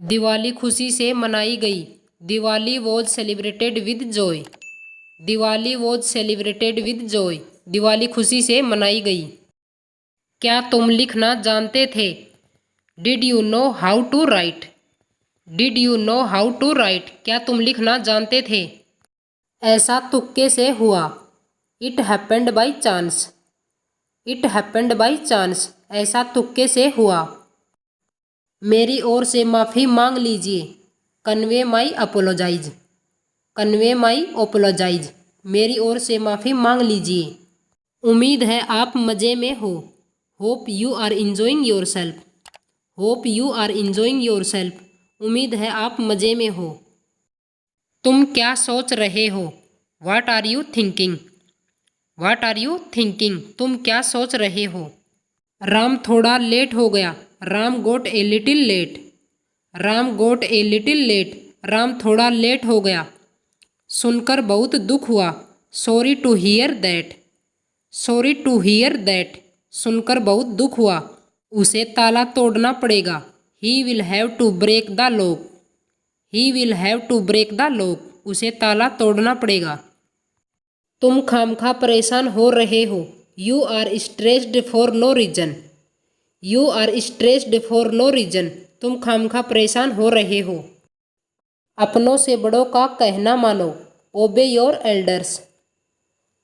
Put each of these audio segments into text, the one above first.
दिवाली खुशी से मनाई गई। Diwali was celebrated with joy. Diwali was celebrated with joy. Diwali खुशी से मनाई गई। क्या तुम लिखना जानते थे? Did you know how to write? Did you know how to write? क्या तुम लिखना जानते थे? ऐसा तुक्के से हुआ। It happened by chance. It happened by chance. ऐसा तुक्के से हुआ। मेरी ओर से माफ़ी मांग लीजिए। Convey my apologise. Convey my apologise. मेरी ओर से माफ़ी मांग लीजिए। उम्मीद है आप मज़े में हो। Hope you are enjoying yourself. Hope you are enjoying yourself. उम्मीद है आप मज़े में हो। तुम क्या सोच रहे हो? What are you thinking? What are you thinking? तुम क्या सोच रहे हो? राम थोड़ा लेट हो गया। Ram got a little late. Ram got a little late. Ram थोड़ा लेट हो गया। सुनकर बहुत दुख हुआ। Sorry to hear that. Sorry to hear that. सुनकर बहुत दुख हुआ। उसे ताला तोड़ना पड़ेगा। He will have to break the lock. He will have to break the lock. उसे ताला तोड़ना पड़ेगा। तुम खामखा परेशान हो रहे हो। You are stressed for no reason. You are stressed for no reason. तुम खामखा परेशान हो रहे हो। अपनों से बड़ों का कहना मानो। ओबे योर एल्डर्स।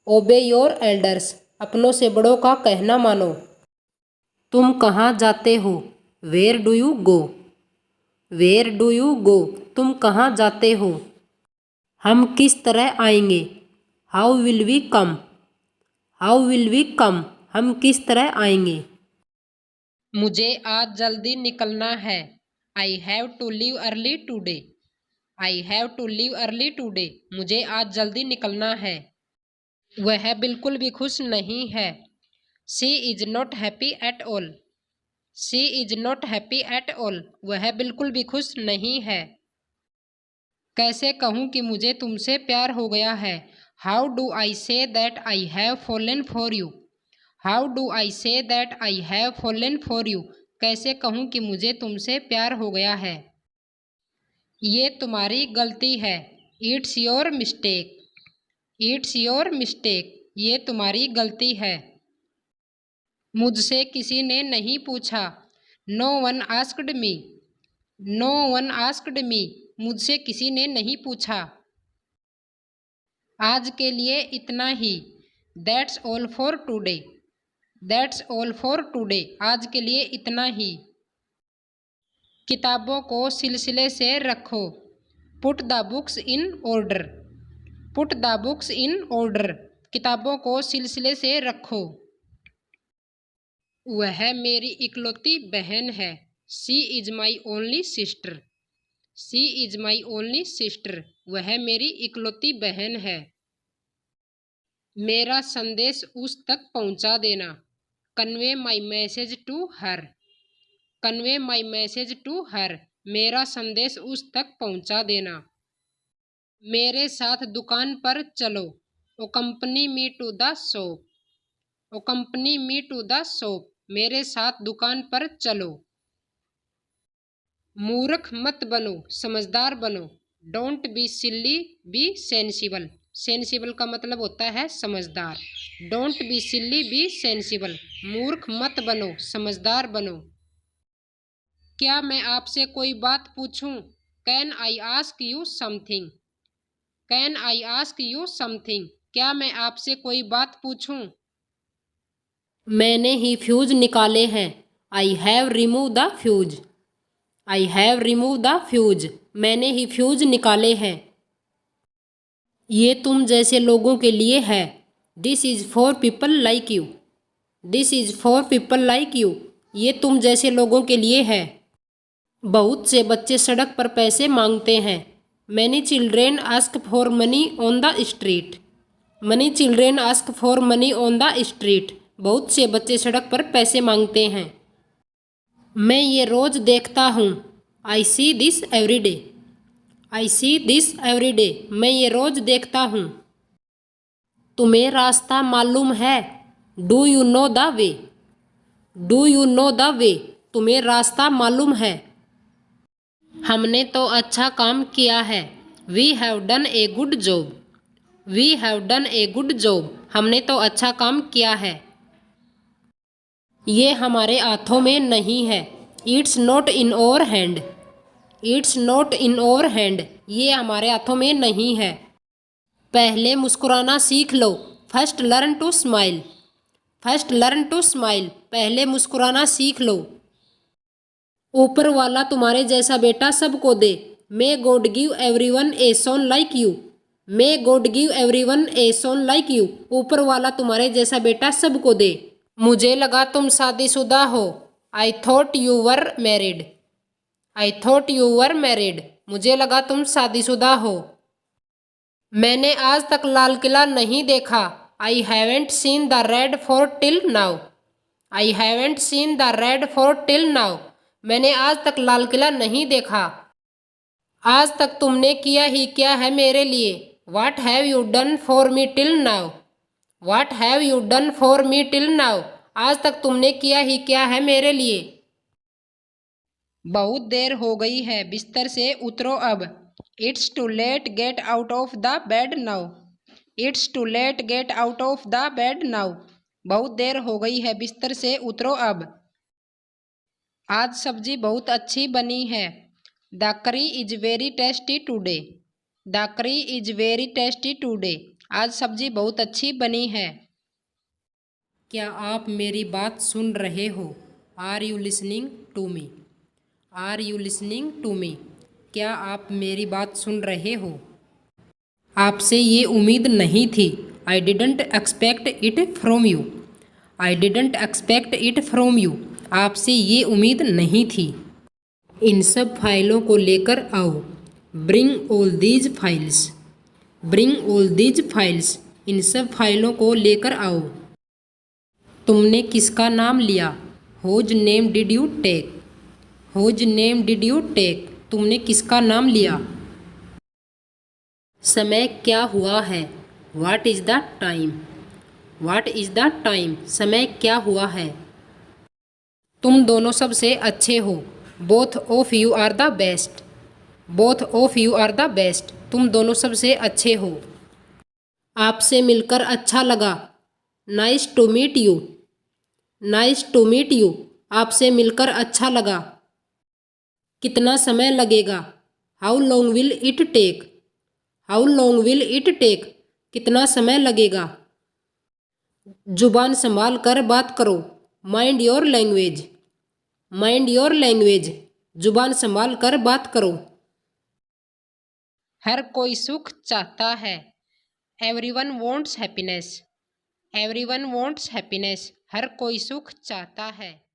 ओबे योर एल्डर्स। अपनों से बड़ों का कहना मानो। तुम कहाँ जाते हो? Where do you go? Where do you go? तुम कहाँ जाते हो? हम किस तरह आएंगे? How will we come? How will we come? हम किस तरह आएंगे? मुझे आज जल्दी निकलना है। I have to leave early today. I have to leave early today. मुझे आज जल्दी निकलना है। वह बिल्कुल भी खुश नहीं है। She is not happy at all. She is not happy at all. वह बिल्कुल भी खुश नहीं है। कैसे कहूँ कि मुझे तुमसे प्यार हो गया है? How do I say that I have fallen for you? How do I say that I have fallen for you? कैसे कहूँ कि मुझे तुमसे प्यार हो गया है? ये तुम्हारी गलती है। It's your mistake. It's your mistake. ये तुम्हारी गलती है। मुझसे किसी ने नहीं पूछा। No one asked me. No one asked me. मुझसे किसी ने नहीं पूछा। आज के लिए इतना ही। That's all for today. That's all for today. आज के लिए इतना ही। किताबों को सिलसिले से रखो। Put the books in order. Put the books in order. किताबों को सिलसिले से रखो। वह मेरी इकलौती बहन है। She is my only sister. She is my only sister. वह मेरी इकलौती बहन है। मेरा संदेश उस तक पहुंचा देना। Convey my message to her. Convey my message to her. मेरा संदेश उस तक पहुंचा देना। मेरे साथ दुकान पर चलो। Accompany me to the shop. Accompany me to the shop. मेरे साथ दुकान पर चलो। मूर्ख मत बनो, समझदार बनो। Don't be silly, be sensible. Sensible का मतलब होता है समझदार। Don't be silly, be sensible. मूर्ख मत बनो, समझदार बनो। क्या मैं आपसे कोई बात पूछूं? Can I ask you something? Can I ask you something? क्या मैं आपसे कोई बात पूछूं? मैंने ही फ्यूज निकाले हैं। I have remove the fuse. I have remove the fuse. मैंने ही फ्यूज निकाले हैं। ये तुम जैसे लोगों के लिए है। This is for people like you. This is for people like you. ये तुम जैसे लोगों के लिए है। बहुत से बच्चे सड़क पर पैसे मांगते हैं। Many children ask for money on the street. Money children ask for money on the street. बहुत से बच्चे सड़क पर पैसे मांगते हैं। मैं ये रोज़ देखता हूँ। I see this every day. I see this every day. मैं ये रोज़ देखता हूँ। तुम्हें रास्ता मालूम है? Do you know the way? Do you know the way? तुम्हें रास्ता मालूम है? हमने तो अच्छा काम किया है। We have done a good job. We have done a good job. हमने तो अच्छा काम किया है। ये हमारे हाथों में नहीं है। It's not in our hand. It's not in our hand. ये हमारे हाथों में नहीं है। पहले मुस्कुराना सीख लो। First learn to smile. First learn to smile. पहले मुस्कुराना सीख लो। ऊपर वाला तुम्हारे जैसा बेटा सबको दे। May God give everyone a son like you. May God give everyone a son like you. ऊपर वाला तुम्हारे जैसा बेटा सबको दे। मुझे लगा तुम शादीशुदा हो। I thought you were married. I thought you were married. मुझे लगा तुम शादीशुदा हो। मैंने आज तक लाल किला नहीं देखा। I haven't seen the red fort till now. I haven't seen the red fort till now. मैंने आज तक लाल किला नहीं देखा। आज तक तुमने किया ही क्या है मेरे लिए। What have you done for me till now? What have you done for me till now? आज तक तुमने किया ही क्या है मेरे लिए। बहुत देर हो गई है, बिस्तर से उतरो अब। It's too late, get out of the bed now. It's too late, get out of the bed now. बहुत देर हो गई है, बिस्तर से उतरो अब। आज सब्जी बहुत अच्छी बनी है। द करी is very tasty today. The करी इज वेरी टेस्टी टूडे। आज सब्जी बहुत अच्छी बनी है। क्या आप मेरी बात सुन रहे हो? Are you listening to me? Are you listening to me? क्या आप मेरी बात सुन रहे हो? आपसे ये उम्मीद नहीं थी। I didn't expect it from you. I didn't expect it from you. आपसे ये उम्मीद नहीं थी। इन सब फाइलों को लेकर आओ। Bring all these files. Bring all these files. इन सब फाइलों को लेकर आओ। तुमने किसका नाम लिया? Whose name did you take? Whose name did you take? तुमने किसका नाम लिया? समय क्या हुआ है? What is the time? What is the time? समय क्या हुआ है? तुम दोनों सबसे अच्छे हो। Both of you are the best. Both of you are the best. तुम दोनों सबसे अच्छे हो। आपसे मिलकर अच्छा लगा। Nice to meet you. Nice to meet you. आपसे मिलकर अच्छा लगा। कितना समय लगेगा? How long will it take? How long will it take? कितना समय लगेगा? जुबान संभाल कर बात करो। Mind your language. Mind your language. जुबान संभाल कर बात करो। हर कोई सुख चाहता है। Everyone wants happiness. Everyone wants happiness. हर कोई सुख चाहता है।